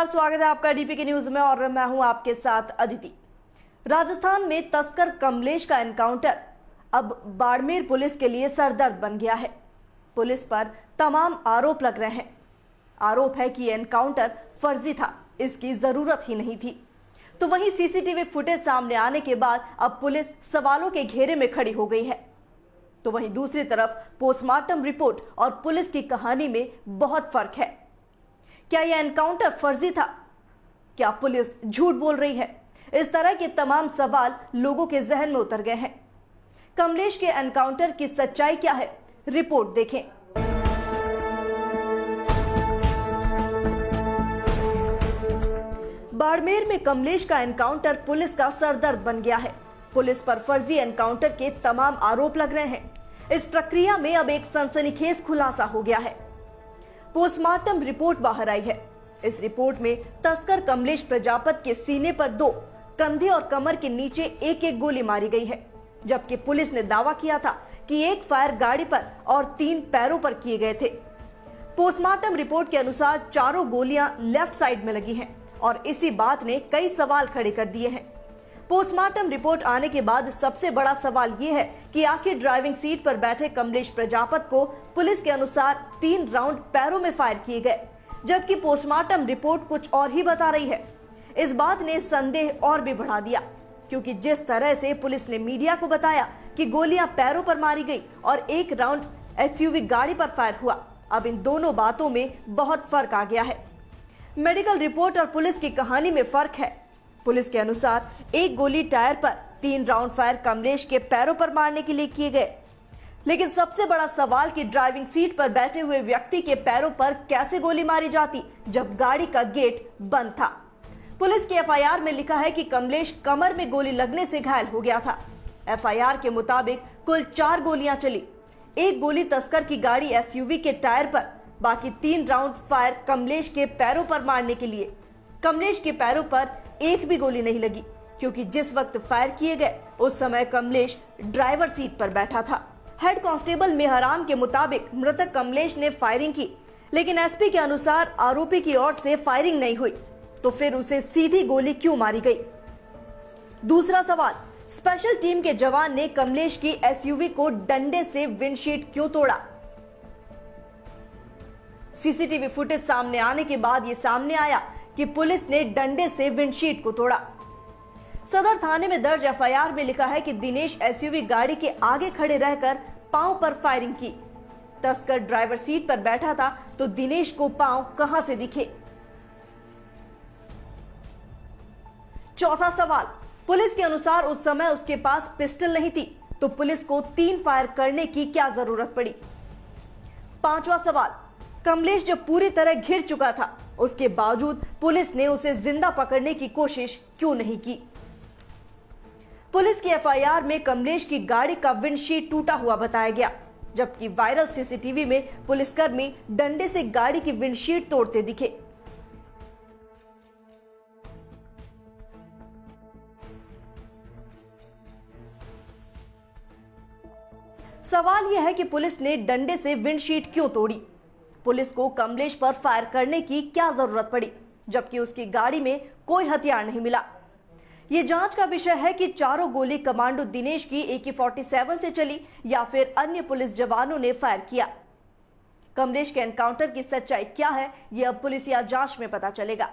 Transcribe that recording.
नमस्कार, स्वागत है आपका डीपी के न्यूज में और मैं हूं आपके साथ अदिति। राजस्थान में तस्कर कमलेश का एनकाउंटर अब बाड़मेर पुलिस के लिए सरदर्द बन गया है। पुलिस पर तमाम आरोप लग रहे हैं। आरोप है कि एनकाउंटर फर्जी था, इसकी जरूरत ही नहीं थी। तो वहीं सीसीटीवी फुटेज सामने आने के बाद अब पुलिस सवालों के घेरे में खड़ी हो गई है। तो वहीं दूसरी तरफ पोस्टमार्टम रिपोर्ट और पुलिस की कहानी में बहुत फर्क है। क्या यह एनकाउंटर फर्जी था? क्या पुलिस झूठ बोल रही है? इस तरह के तमाम सवाल लोगों के जहन में उतर गए हैं। कमलेश के एनकाउंटर की सच्चाई क्या है, रिपोर्ट देखें। बाड़मेर में कमलेश का एनकाउंटर पुलिस का सरदर्द बन गया है। पुलिस पर फर्जी एनकाउंटर के तमाम आरोप लग रहे हैं। इस प्रक्रिया में अब एक सनसनीखेज खुलासा हो गया है। पोस्टमार्टम रिपोर्ट बाहर आई है। इस रिपोर्ट में तस्कर कमलेश प्रजापत के सीने पर 2, कंधे और कमर के नीचे एक गोली मारी गई है, जबकि पुलिस ने दावा किया था कि 1 फायर गाड़ी पर और 3 पैरों पर किए गए थे। पोस्टमार्टम रिपोर्ट के अनुसार चारों गोलियां लेफ्ट साइड में लगी हैं और इसी बात ने कई सवाल खड़े कर दिए हैं। पोस्टमार्टम रिपोर्ट आने के बाद सबसे बड़ा सवाल यह है कि आखिर ड्राइविंग सीट पर बैठे कमलेश प्रजापत को पुलिस के अनुसार 3 राउंड पैरों में फायर किए गए, जबकि पोस्टमार्टम रिपोर्ट कुछ और ही बता रही है। इस बात ने संदेह और भी बढ़ा दिया, क्योंकि जिस तरह से पुलिस ने मीडिया को बताया कि गोलियां पैरों पर मारी गई और 1 राउंड एसयूवी गाड़ी पर फायर हुआ, अब इन दोनों बातों में बहुत फर्क आ गया है। मेडिकल रिपोर्ट और पुलिस की कहानी में फर्क है। पुलिस के अनुसार 1 गोली टायर पर, 3 राउंड फायर कमलेश के पैरों पर मारने के लिए किए गए। लेकिन सबसे बड़ा सवाल कि ड्राइविंग सीट पर बैठे हुए व्यक्ति के पैरों पर कैसे गोली मारी जाती जब गाड़ी का गेट बंद था। पुलिस की एफआईआर में लिखा है कि कमलेश कमर में गोली लगने से घायल हो गया था। एफआईआर के मुताबिक कुल 4 गोलियां चली। 1 गोली तस्कर की गाड़ी एसयूवी के टायर पर, बाकी 3 राउंड फायर कमलेश के पैरों पर मारने के लिए। कमलेश के पैरों पर एक भी गोली नहीं लगी, क्योंकि जिस वक्त फायर किए गए उस समय कमलेश ड्राइवर सीट पर बैठा था। हेड कांस्टेबल मेहराम के मुताबिक मृतक कमलेश ने फायरिंग की, लेकिन एसपी के अनुसार आरोपी की ओर से फायरिंग नहीं हुई, तो फिर उसे सीधी गोली क्यों मारी गई? दूसरा सवाल, स्पेशल टीम के जवान ने कमलेश की एसयूवी को डंडे से विंडशीट क्यों तोड़ा? सीसीटीवी फुटेज सामने आने के बाद यह सामने आया कि पुलिस ने डंडे से विंडशीट को तोड़ा। सदर थाने में दर्ज एफआईआर में लिखा है कि दिनेश एसयूवी गाड़ी के आगे खड़े रहकर पांव पर फायरिंग की। तस्कर ड्राइवर सीट पर बैठा था, तो दिनेश को पांव कहां से दिखे? चौथा सवाल, पुलिस के अनुसार उस समय उसके पास पिस्टल नहीं थी, तो पुलिस को 3 फायर करने की क्या जरूरत पड़ी? पांचवा सवाल, कमलेश जब पूरी तरह घिर चुका था, उसके बावजूद पुलिस ने उसे जिंदा पकड़ने की कोशिश क्यों नहीं की? पुलिस की एफआईआर में कमलेश की गाड़ी का विंडशीट टूटा हुआ बताया गया, जबकि वायरल सीसीटीवी में पुलिसकर्मी डंडे से गाड़ी की विंडशीट तोड़ते दिखे। सवाल यह है कि पुलिस ने डंडे से विंडशीट क्यों तोड़ी? पुलिस को कमलेश पर फायर करने की क्या जरूरत पड़ी, जबकि उसकी गाड़ी में कोई हथियार नहीं मिला? ये जांच का विषय है कि चारों गोली कमांडो दिनेश की AK-47 से चली या फिर अन्य पुलिस जवानों ने फायर किया। कमलेश के एनकाउंटर की सच्चाई क्या है, यह अब पुलिसिया जांच में पता चलेगा।